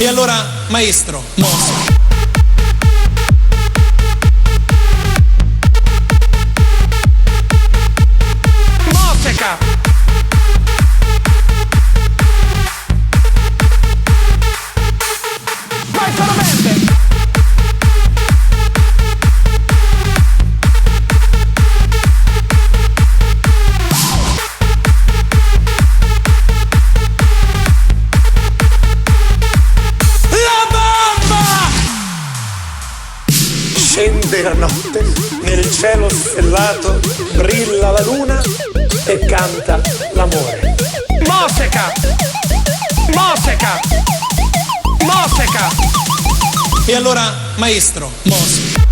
E allora, maestro, mossa. Mosseca! Vai solamente! Scende la notte, nel cielo stellato brilla la luna e canta l'amore. Mosseca! Mosseca! Mosseca! E allora, maestro, mossa.